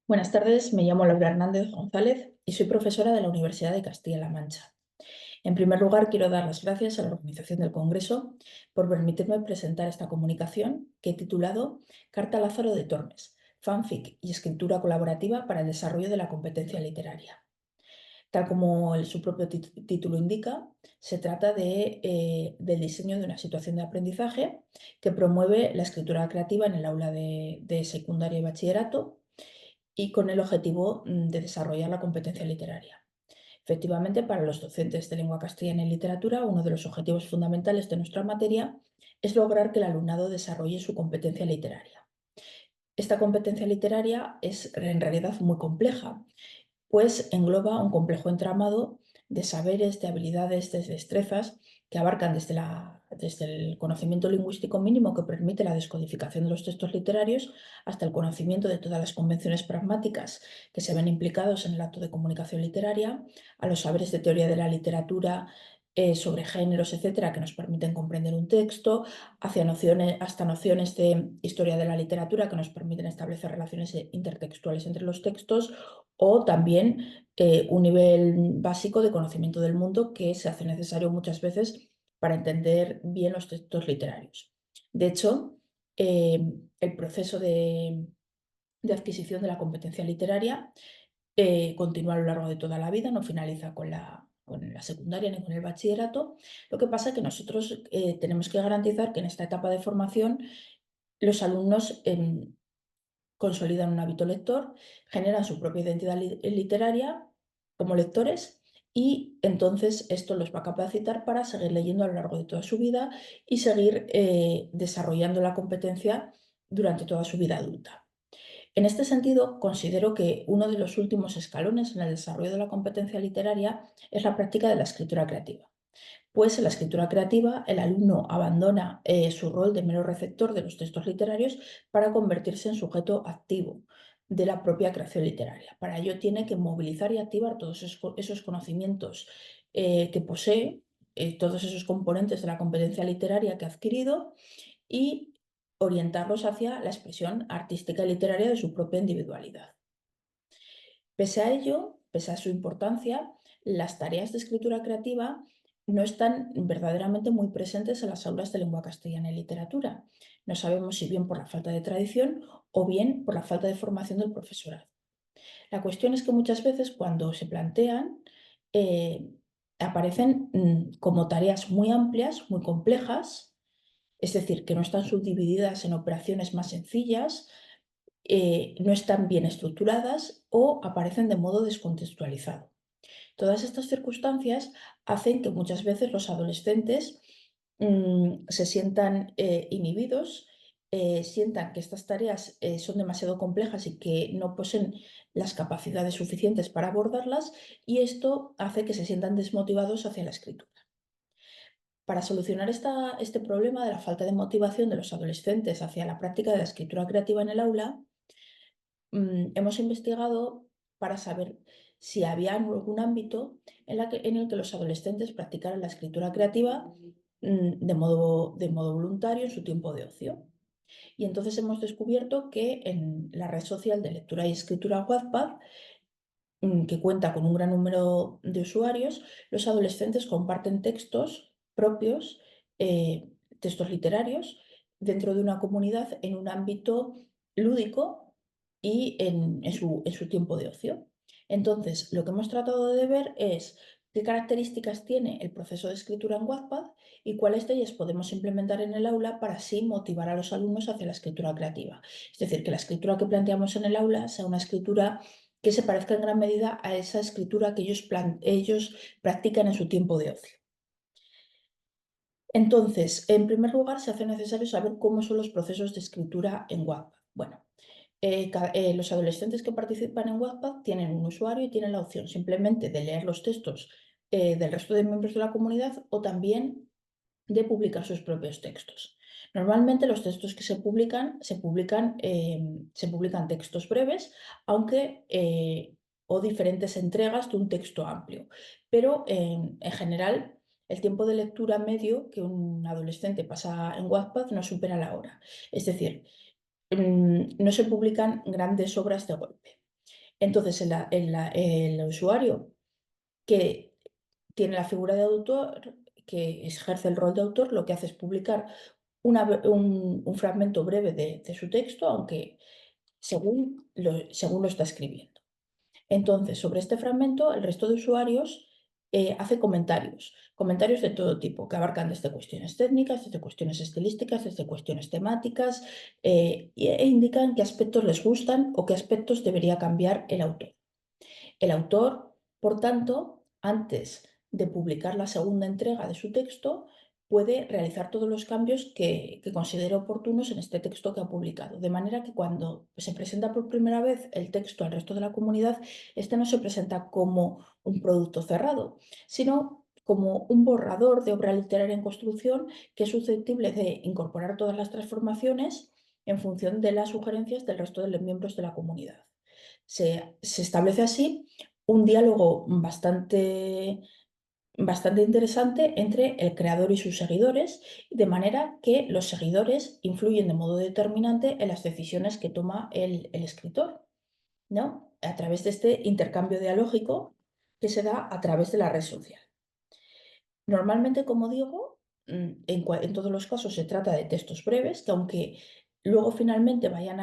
Buenas tardes, me llamo Laura Hernández González y soy profesora de la Universidad de Castilla-La Mancha. En primer lugar, quiero dar las gracias a la organización del Congreso por permitirme presentar esta comunicación que he titulado Carta Lázaro de Tormes, fanfic y escritura colaborativa para el desarrollo de la competencia literaria. Tal como su propio título indica, se trata del diseño de una situación de aprendizaje que promueve la escritura creativa en el aula de secundaria y bachillerato y con el objetivo de desarrollar la competencia literaria. Efectivamente, para los docentes de lengua castellana y literatura, uno de los objetivos fundamentales de nuestra materia es lograr que el alumnado desarrolle su competencia literaria. Esta competencia literaria es en realidad muy compleja, pues engloba un complejo entramado de saberes, de habilidades, de destrezas que abarcan desde el conocimiento lingüístico mínimo que permite la descodificación de los textos literarios hasta el conocimiento de todas las convenciones pragmáticas que se ven implicados en el acto de comunicación literaria, a los saberes de teoría de la literatura, sobre géneros, etcétera, que nos permiten comprender un texto, hasta nociones de historia de la literatura que nos permiten establecer relaciones intertextuales entre los textos o también un nivel básico de conocimiento del mundo que se hace necesario muchas veces para entender bien los textos literarios. De hecho, el proceso de adquisición de la competencia literaria continúa a lo largo de toda la vida, no finaliza con la secundaria ni con el bachillerato. Lo que pasa es que nosotros tenemos que garantizar que en esta etapa de formación los alumnos consolidan un hábito lector, generan su propia identidad literaria como lectores y entonces esto los va a capacitar para seguir leyendo a lo largo de toda su vida y seguir desarrollando la competencia durante toda su vida adulta. En este sentido, considero que uno de los últimos escalones en el desarrollo de la competencia literaria es la práctica de la escritura creativa. Pues en la escritura creativa el alumno abandona su rol de mero receptor de los textos literarios para convertirse en sujeto activo de la propia creación literaria. Para ello tiene que movilizar y activar todos esos conocimientos que posee, todos esos componentes de la competencia literaria que ha adquirido y orientarlos hacia la expresión artística y literaria de su propia individualidad. Pese a ello, pese a su importancia, las tareas de escritura creativa no están verdaderamente muy presentes en las aulas de lengua castellana y literatura. No sabemos si bien por la falta de tradición o bien por la falta de formación del profesorado. La cuestión es que muchas veces cuando se plantean, eh, aparecen como tareas muy amplias, muy complejas, es decir, que no están subdivididas en operaciones más sencillas, no están bien estructuradas o aparecen de modo descontextualizado. Todas estas circunstancias hacen que muchas veces los adolescentes se sientan inhibidos, sientan que estas tareas son demasiado complejas y que no poseen las capacidades suficientes para abordarlas y esto hace que se sientan desmotivados hacia la escritura. Para solucionar este problema de la falta de motivación de los adolescentes hacia la práctica de la escritura creativa en el aula, hemos investigado para saber si había algún ámbito en el que los adolescentes practicaran la escritura creativa de modo voluntario en su tiempo de ocio. Y entonces hemos descubierto que en la red social de lectura y escritura Wattpad, que cuenta con un gran número de usuarios, los adolescentes comparten textos propios, textos literarios, dentro de una comunidad en un ámbito lúdico y en su tiempo de ocio. Entonces, lo que hemos tratado de ver es qué características tiene el proceso de escritura en Wattpad y cuáles de ellas podemos implementar en el aula para así motivar a los alumnos hacia la escritura creativa. Es decir, que la escritura que planteamos en el aula sea una escritura que se parezca en gran medida a esa escritura que ellos practican en su tiempo de ocio. Entonces, en primer lugar, se hace necesario saber cómo son los procesos de escritura en Wattpad. Bueno, los adolescentes que participan en Wattpad tienen un usuario y tienen la opción simplemente de leer los textos del resto de miembros de la comunidad o también de publicar sus propios textos. Normalmente los textos que se publican textos breves, aunque o diferentes entregas de un texto amplio, pero en general el tiempo de lectura medio que un adolescente pasa en Wattpad no supera la hora. Es decir, no se publican grandes obras de golpe. Entonces, el usuario que tiene la figura de autor, que ejerce el rol de autor, lo que hace es publicar un fragmento breve de su texto, aunque según lo está escribiendo. Entonces, sobre este fragmento, el resto de usuarios hace comentarios de todo tipo, que abarcan desde cuestiones técnicas, desde cuestiones estilísticas, desde cuestiones temáticas, e indican qué aspectos les gustan o qué aspectos debería cambiar el autor. El autor, por tanto, antes de publicar la segunda entrega de su texto, puede realizar todos los cambios que considere oportunos en este texto que ha publicado. De manera que cuando se presenta por primera vez el texto al resto de la comunidad, este no se presenta como un producto cerrado, sino como un borrador de obra literaria en construcción que es susceptible de incorporar todas las transformaciones en función de las sugerencias del resto de los miembros de la comunidad. Se establece así un diálogo bastante interesante entre el creador y sus seguidores, de manera que los seguidores influyen de modo determinante en las decisiones que toma el escritor, ¿no? A través de este intercambio dialógico que se da a través de la red social. Normalmente, como digo, en todos los casos se trata de textos breves que, aunque luego finalmente vayan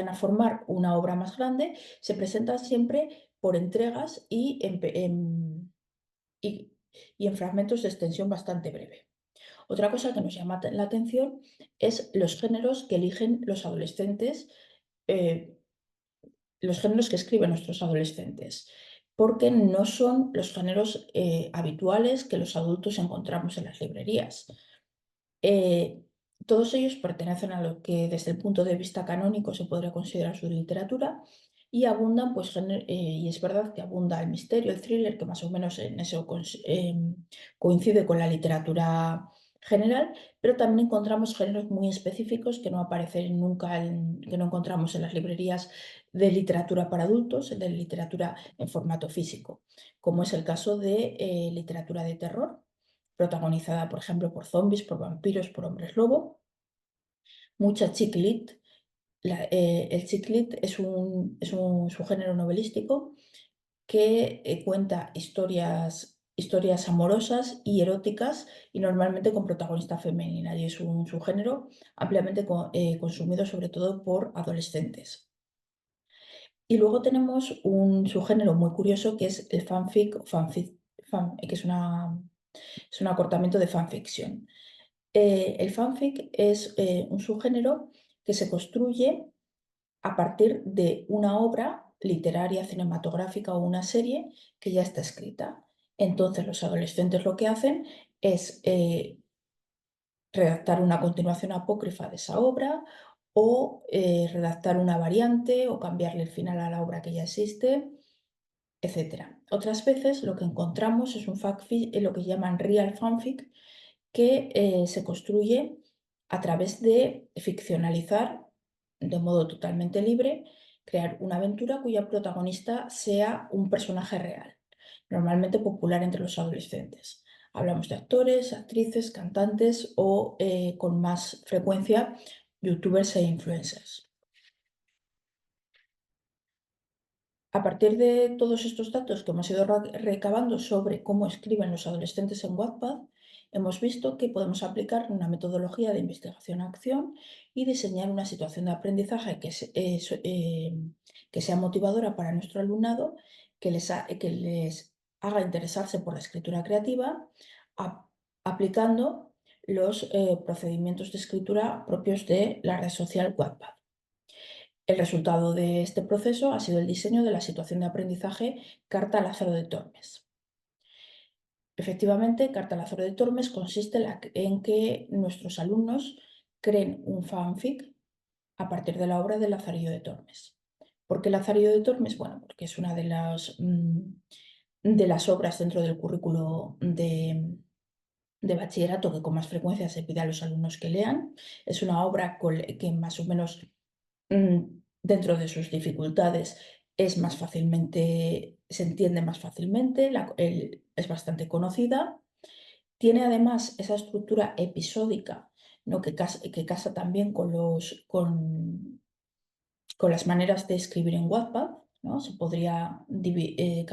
a formar una obra más grande, se presentan siempre por entregas y- y en fragmentos de extensión bastante breve. Otra cosa que nos llama la atención es los géneros que eligen eh, los géneros que escriben nuestros adolescentes, porque no son los géneros habituales que los adultos encontramos en las librerías. Eh, Todos ellos pertenecen a lo que desde el punto de vista canónico se podría considerar su literatura y abundan, y es verdad que abunda el misterio, el thriller, que más o menos en eso coincide con la literatura general, pero también encontramos géneros muy específicos que no aparecen nunca, que no encontramos en las librerías de literatura para adultos, de literatura en formato físico, como es el caso de literatura de terror protagonizada, por ejemplo, por zombies, por vampiros, por hombres lobo. Mucha chick lit. El chick lit es un subgénero novelístico que cuenta historias amorosas y eróticas y normalmente con protagonista femenina y es un subgénero ampliamente consumido sobre todo por adolescentes. Y luego tenemos un subgénero muy curioso que es el fanfic, que es un acortamiento de fanfiction. El fanfic es un subgénero que se construye a partir de una obra literaria, cinematográfica o una serie que ya está escrita. Entonces los adolescentes lo que hacen es redactar una continuación apócrifa de esa obra o redactar una variante o cambiarle el final a la obra que ya existe, etcétera. Otras veces lo que encontramos es un fanfic, lo que llaman real fanfic, que se construye a través de ficcionalizar de modo totalmente libre, crear una aventura cuya protagonista sea un personaje real, normalmente popular entre los adolescentes. Hablamos de actores, actrices, cantantes o, con más frecuencia, youtubers e influencers. A partir de todos estos datos que hemos ido recabando sobre cómo escriben los adolescentes en Wattpad, hemos visto que podemos aplicar una metodología de investigación-acción y diseñar una situación de aprendizaje que sea motivadora para nuestro alumnado, que les haga interesarse por la escritura creativa, aplicando los procedimientos de escritura propios de la red social Wattpad. El resultado de este proceso ha sido el diseño de la situación de aprendizaje Carta a Lázaro de Tormes. Efectivamente, Carta a Lázaro de Tormes consiste en que nuestros alumnos creen un fanfic a partir de la obra de Lazarillo de Tormes. ¿Por qué Lazarillo de Tormes? Bueno, porque es una de las obras dentro del currículo de bachillerato que con más frecuencia se pide a los alumnos que lean. Es una obra que más o menos dentro de sus dificultades se entiende más fácilmente, es bastante conocida. Tiene además esa estructura episódica, ¿no? Que casa también con las maneras de escribir en Wattpad. ¿no? Se podría dividir,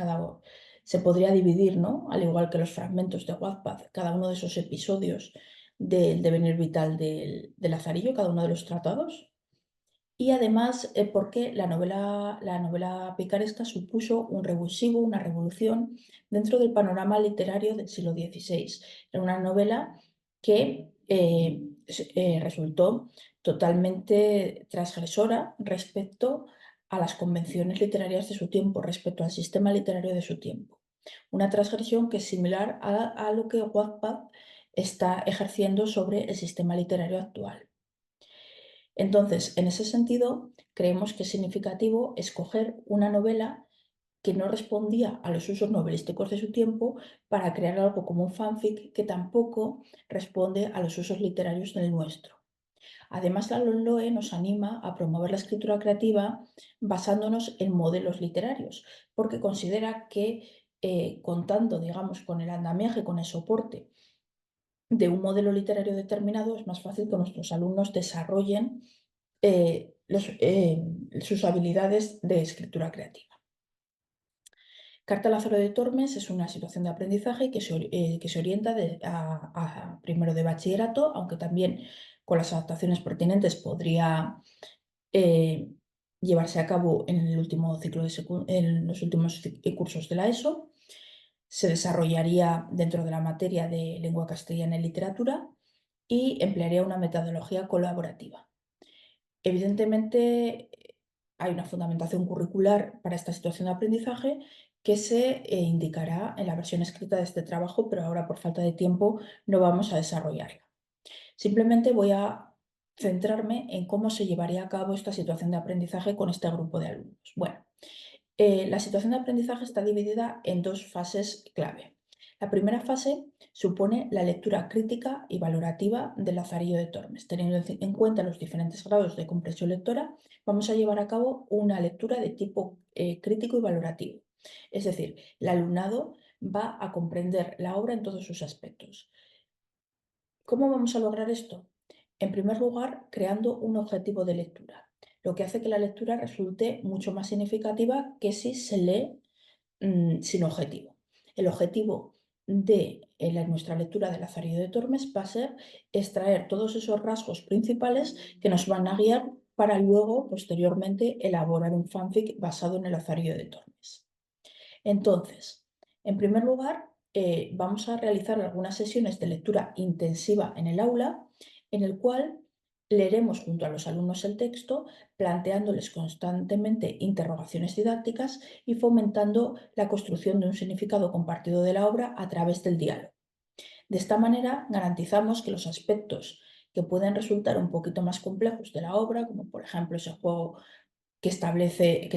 ¿no? Al igual que los fragmentos de Wattpad, cada uno de esos episodios del devenir vital del Lazarillo, cada uno de los tratados. Y además, porque la novela picaresca supuso un revulsivo, una revolución dentro del panorama literario del siglo XVI. Era una novela que resultó totalmente transgresora respecto a las convenciones literarias de su tiempo, respecto al sistema literario de su tiempo. Una transgresión que es similar a lo que Wattpad está ejerciendo sobre el sistema literario actual. Entonces, en ese sentido, creemos que es significativo escoger una novela que no respondía a los usos novelísticos de su tiempo para crear algo como un fanfic que tampoco responde a los usos literarios del nuestro. Además, la LOMLOE nos anima a promover la escritura creativa basándonos en modelos literarios, porque considera que contando, digamos, con el andamiaje, con el soporte de un modelo literario determinado, es más fácil que nuestros alumnos desarrollen sus habilidades de escritura creativa. Carta al Lázaro de Tormes es una situación de aprendizaje que se orienta a primero de bachillerato, aunque también con las adaptaciones pertinentes podría eh, llevarse a cabo en el último ciclo en los últimos cursos de la ESO. Se desarrollaría dentro de la materia de lengua castellana y literatura y emplearía una metodología colaborativa. Evidentemente, hay una fundamentación curricular para esta situación de aprendizaje que se indicará en la versión escrita de este trabajo, pero ahora por falta de tiempo no vamos a desarrollarla. Simplemente voy a centrarme en cómo se llevaría a cabo esta situación de aprendizaje con este grupo de alumnos. Bueno, la situación de aprendizaje está dividida en dos fases clave. La primera fase supone la lectura crítica y valorativa del Lazarillo de Tormes. Teniendo en cuenta los diferentes grados de comprensión lectora, vamos a llevar a cabo una lectura de tipo crítico y valorativo. Es decir, el alumnado va a comprender la obra en todos sus aspectos. ¿Cómo vamos a lograr esto? En primer lugar, creando un objetivo de lectura, lo que hace que la lectura resulte mucho más significativa que si se lee sin objetivo. El objetivo de nuestra lectura de Lazarillo de Tormes va a ser extraer todos esos rasgos principales que nos van a guiar para luego, posteriormente, elaborar un fanfic basado en el Lazarillo de Tormes. Entonces, en primer lugar, vamos a realizar algunas sesiones de lectura intensiva en el aula, en el cual leeremos junto a los alumnos el texto, planteándoles constantemente interrogaciones didácticas y fomentando la construcción de un significado compartido de la obra a través del diálogo. De esta manera, garantizamos que los aspectos que pueden resultar un poquito más complejos de la obra, como por ejemplo ese juego que establece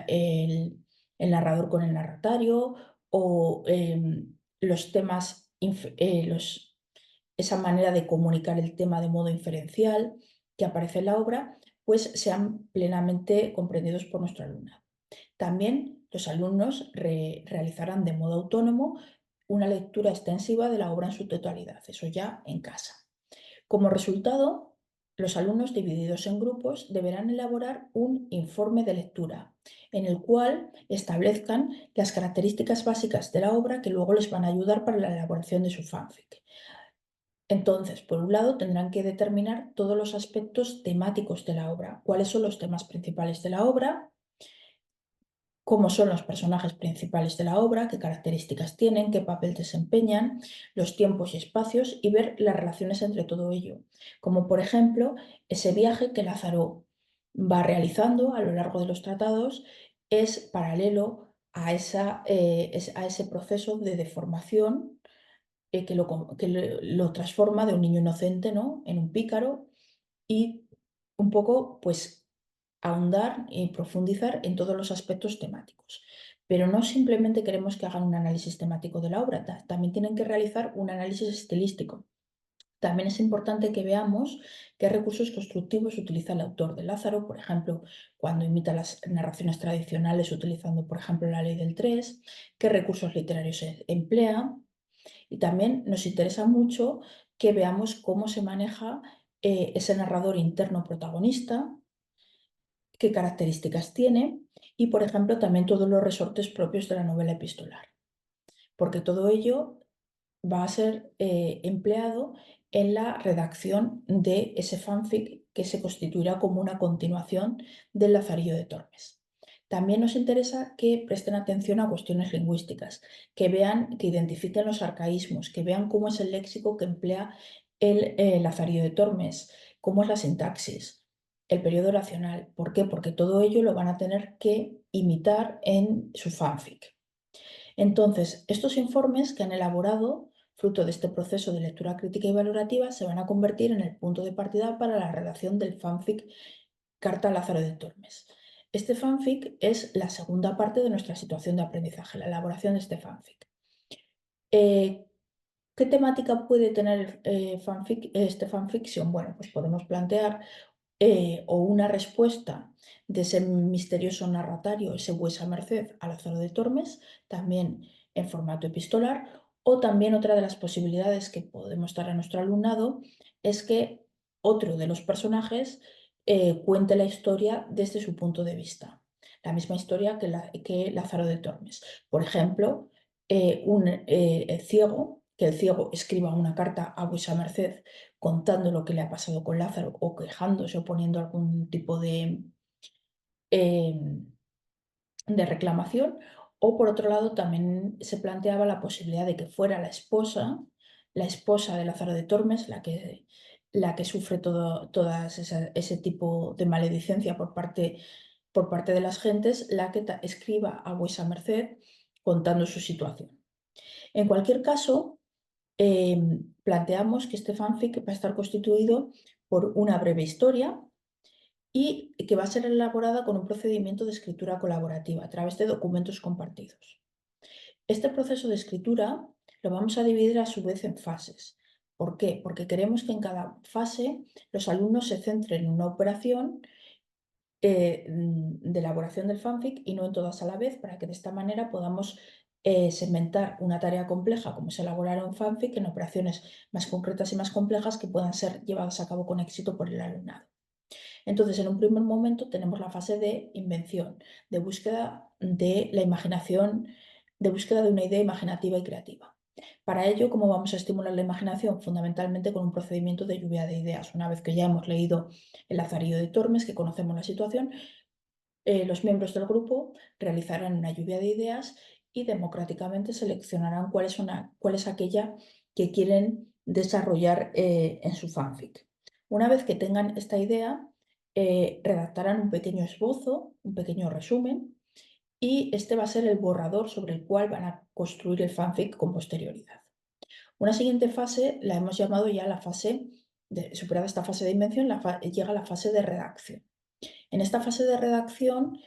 el narrador con el narratario, o los temas, esa manera de comunicar el tema de modo inferencial que aparece en la obra, pues sean plenamente comprendidos por nuestro alumnado. También los alumnos realizarán de modo autónomo una lectura extensiva de la obra en su totalidad, eso ya en casa. Como resultado, los alumnos divididos en grupos deberán elaborar un informe de lectura en el cual establezcan las características básicas de la obra que luego les van a ayudar para la elaboración de su fanfic. Entonces, por un lado, tendrán que determinar todos los aspectos temáticos de la obra, cuáles son los temas principales de la obra, cómo son los personajes principales de la obra, qué características tienen, qué papel desempeñan, los tiempos y espacios y ver las relaciones entre todo ello. Como por ejemplo, ese viaje que Lázaro va realizando a lo largo de los tratados es paralelo a ese proceso de deformación que lo transforma de un niño inocente, ¿no?, en un pícaro y un poco, pues, ahondar y profundizar en todos los aspectos temáticos. Pero no simplemente queremos que hagan un análisis temático de la obra, también tienen que realizar un análisis estilístico. También es importante que veamos qué recursos constructivos utiliza el autor de Lázaro, por ejemplo, cuando imita las narraciones tradicionales utilizando, por ejemplo, la ley del 3, qué recursos literarios se emplea. Y también nos interesa mucho que veamos cómo se maneja ese narrador interno protagonista, qué características tiene y, por ejemplo, también todos los resortes propios de la novela epistolar, porque todo ello va a ser empleado en la redacción de ese fanfic que se constituirá como una continuación del Lazarillo de Tormes. También nos interesa que presten atención a cuestiones lingüísticas, que vean, que identifiquen los arcaísmos, que vean cómo es el léxico que emplea el Lazarillo de Tormes, cómo es la sintaxis, el periodo oracional. ¿Por qué? Porque todo ello lo van a tener que imitar en su fanfic. Entonces, estos informes que han elaborado, fruto de este proceso de lectura crítica y valorativa, se van a convertir en el punto de partida para la redacción del fanfic Carta a Lázaro de Tormes. Este fanfic es la segunda parte de nuestra situación de aprendizaje, la elaboración de este fanfic. Eh, ¿Qué temática puede tener este fanfiction? Bueno, pues podemos plantear o una respuesta de ese misterioso narratario, ese vuesa merced a Lázaro de Tormes, también en formato epistolar, o también otra de las posibilidades que podemos dar a nuestro alumnado es que otro de los personajes cuente la historia desde su punto de vista, la misma historia que Lázaro de Tormes. Por ejemplo, el ciego, que el ciego escriba una carta a vuesa merced contando lo que le ha pasado con Lázaro o quejándose o poniendo algún tipo em, de reclamación. O por otro lado, también se planteaba la posibilidad de que fuera la esposa de Lázaro de Tormes, la que sufre todas ese tipo de maledicencia por parte de las gentes, la que escriba a vuesa merced contando su situación. En cualquier caso, planteamos que este fanfic va a estar constituido por una breve historia y que va a ser elaborada con un procedimiento de escritura colaborativa a través de documentos compartidos. Este proceso de escritura lo vamos a dividir a su vez en fases. ¿Por qué? Porque queremos que en cada fase los alumnos se centren en una operación de elaboración del fanfic y no en todas a la vez, para que de esta manera podamos segmentar una tarea compleja como es elaborar un fanfic en operaciones más concretas y más complejas que puedan ser llevadas a cabo con éxito por el alumnado. Entonces, en un primer momento tenemos la fase de invención, de búsqueda de la imaginación, de búsqueda de una idea imaginativa y creativa. Para ello, ¿cómo vamos a estimular la imaginación? Fundamentalmente con un procedimiento de lluvia de ideas. Una vez que ya hemos leído El Lazarillo de Tormes, que conocemos la situación, los miembros del grupo realizarán una lluvia de ideas y democráticamente seleccionarán cuál es aquella que quieren desarrollar en su fanfic. Una vez que tengan esta idea, redactarán un pequeño esbozo, un pequeño resumen, y este va a ser el borrador sobre el cual van a construir el fanfic con posterioridad. Una siguiente fase la hemos llamado ya la fase, superada esta fase de invención, llega la fase de redacción. En esta fase de redacción,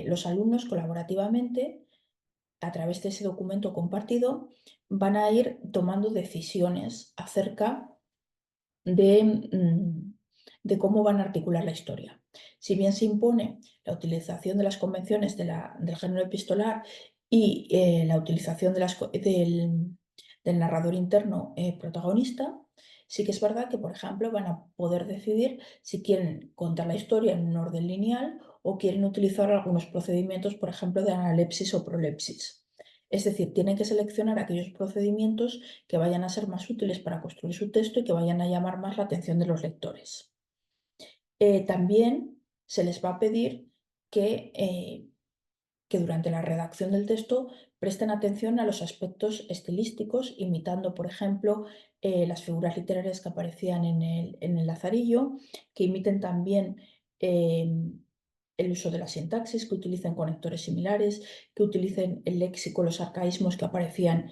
los alumnos colaborativamente, a través de ese documento compartido, van a ir tomando decisiones acerca de cómo van a articular la historia. Si bien se impone la utilización de las convenciones del género epistolar y la utilización del narrador interno protagonista, sí que es verdad que, por ejemplo, van a poder decidir si quieren contar la historia en un orden lineal o quieren utilizar algunos procedimientos, por ejemplo, de analepsis o prolepsis. Es decir, tienen que seleccionar aquellos procedimientos que vayan a ser más útiles para construir su texto y que vayan a llamar más la atención de los lectores. También se les va a pedir que durante la redacción del texto presten atención a los aspectos estilísticos, imitando, por ejemplo, las figuras literarias que aparecían en el Lazarillo, que imiten también el uso de la sintaxis, que utilicen conectores similares, que utilicen el léxico, los arcaísmos que aparecían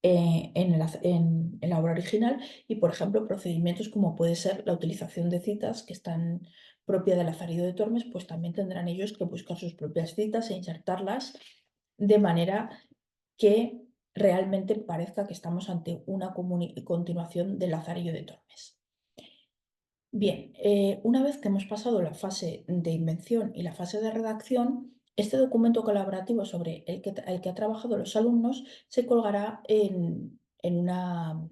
en la obra original y, por ejemplo, procedimientos como puede ser la utilización de citas que están propia del Lazarillo de Tormes, pues también tendrán ellos que buscar sus propias citas e insertarlas de manera que realmente parezca que estamos ante una continuación del Lazarillo de Tormes. Bien, una vez que hemos pasado la fase de invención y la fase de redacción, este documento colaborativo sobre el que ha trabajado los alumnos se colgará en una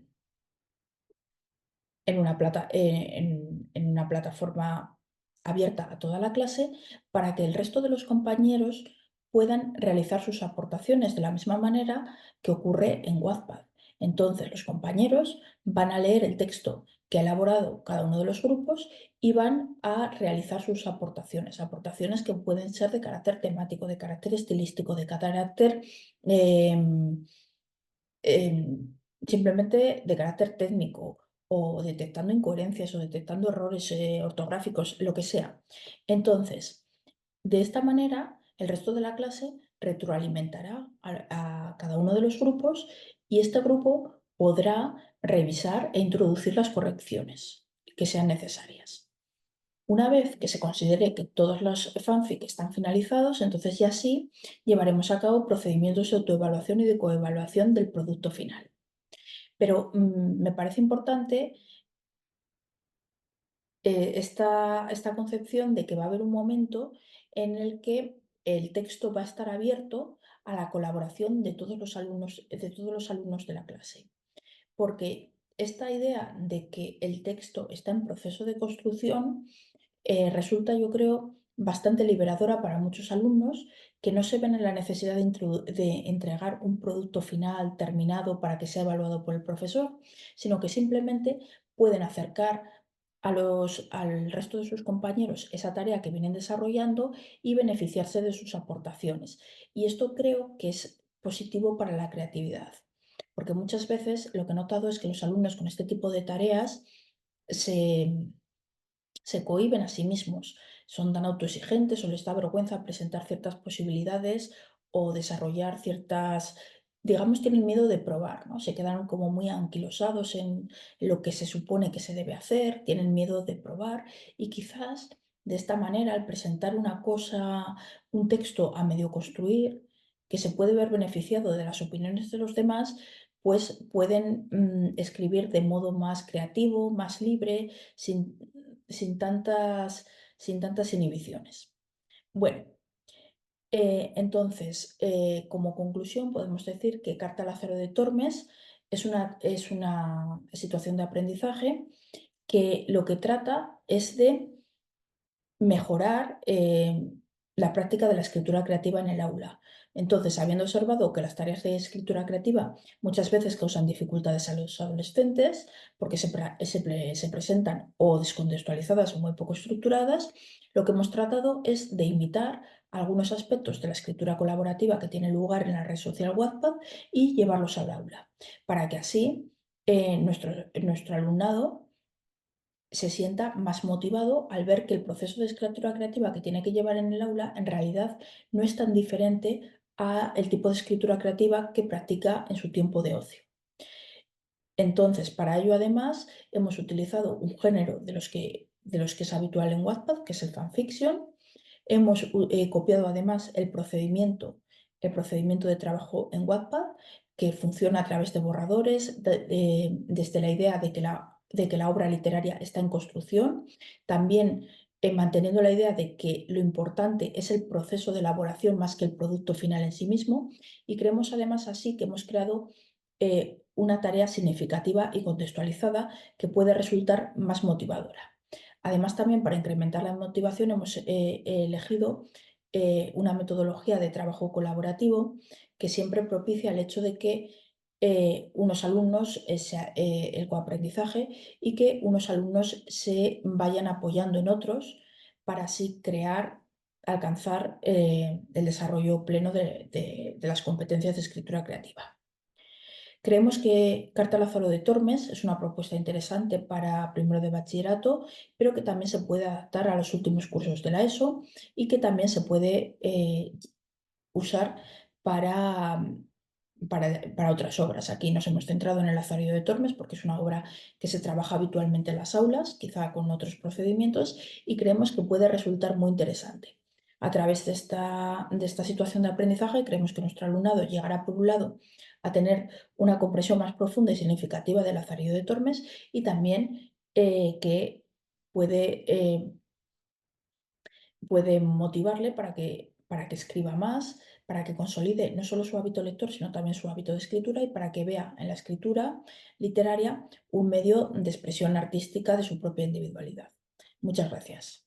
plataforma abierta a toda la clase para que el resto de los compañeros puedan realizar sus aportaciones de la misma manera que ocurre en Wattpad. Entonces, los compañeros van a leer el texto que ha elaborado cada uno de los grupos y van a realizar sus aportaciones, aportaciones que pueden ser de carácter temático, de carácter estilístico, de carácter em, simplemente de carácter técnico o detectando incoherencias o detectando errores ortográficos, lo que sea. Entonces, de esta manera, el resto de la clase retroalimentará a cada uno de los grupos y este grupo podrá revisar e introducir las correcciones que sean necesarias. Una vez que se considere que todos los fanfic están finalizados, entonces ya sí llevaremos a cabo procedimientos de autoevaluación y de coevaluación del producto final. Pero me parece importante esta concepción de que va a haber un momento en el que el texto va a estar abierto a la colaboración de todos los alumnos de la clase. Porque esta idea de que el texto está en proceso de construcción resulta, yo creo, bastante liberadora para muchos alumnos que no se ven en la necesidad de entregar un producto final terminado para que sea evaluado por el profesor, sino que simplemente pueden acercar al resto de sus compañeros esa tarea que vienen desarrollando y beneficiarse de sus aportaciones. Y esto creo que es positivo para la creatividad, porque muchas veces lo que he notado es que los alumnos con este tipo de tareas se, se cohíben a sí mismos, son tan autoexigentes o les da vergüenza presentar ciertas posibilidades o desarrollar ciertas, digamos, tienen miedo de probar, ¿no? Se quedan como muy anquilosados en lo que se supone que se debe hacer, tienen miedo de probar y quizás de esta manera, al presentar una cosa, un texto a medio construir, que se puede ver beneficiado de las opiniones de los demás, pues pueden escribir de modo más creativo, más libre, sin, sin tantas inhibiciones. Bueno, entonces, como conclusión, podemos decir que Carta al acero de Tormes es una situación de aprendizaje que lo que trata es de mejorar la práctica de la escritura creativa en el aula. Entonces, habiendo observado que las tareas de escritura creativa muchas veces causan dificultades a los adolescentes porque se presentan o descontextualizadas o muy poco estructuradas, lo que hemos tratado es de imitar algunos aspectos de la escritura colaborativa que tiene lugar en la red social Wattpad y llevarlos al aula, para que así nuestro alumnado se sienta más motivado al ver que el proceso de escritura creativa que tiene que llevar en el aula en realidad no es tan diferente al tipo de escritura creativa que practica en su tiempo de ocio. Entonces, para ello además hemos utilizado un género de los que es habitual en Wattpad, que es el fanfiction. Hemos copiado además el procedimiento de trabajo en Wattpad, que funciona a través de borradores, desde la idea de que la obra literaria está en construcción, también manteniendo la idea de que lo importante es el proceso de elaboración más que el producto final en sí mismo, y creemos además así que hemos creado una tarea significativa y contextualizada que puede resultar más motivadora. Además, también para incrementar la motivación hemos elegido una metodología de trabajo colaborativo que siempre propicia el hecho de que unos alumnos, el coaprendizaje y que unos alumnos se vayan apoyando en otros para así alcanzar el desarrollo pleno de las competencias de escritura creativa. Creemos que Carta Lázaro de Tormes es una propuesta interesante para primero de bachillerato, pero que también se puede adaptar a los últimos cursos de la ESO y que también se puede usar para, para otras obras. Aquí nos hemos centrado en el Lazarillo de Tormes porque es una obra que se trabaja habitualmente en las aulas, quizá con otros procedimientos, y creemos que puede resultar muy interesante. A través de esta situación de aprendizaje, creemos que nuestro alumnado llegará, por un lado, a tener una comprensión más profunda y significativa del Lazarillo de Tormes y también que puede puede motivarle para que escriba más, para que consolide no solo su hábito lector, sino también su hábito de escritura y para que vea en la escritura literaria un medio de expresión artística de su propia individualidad. Muchas gracias.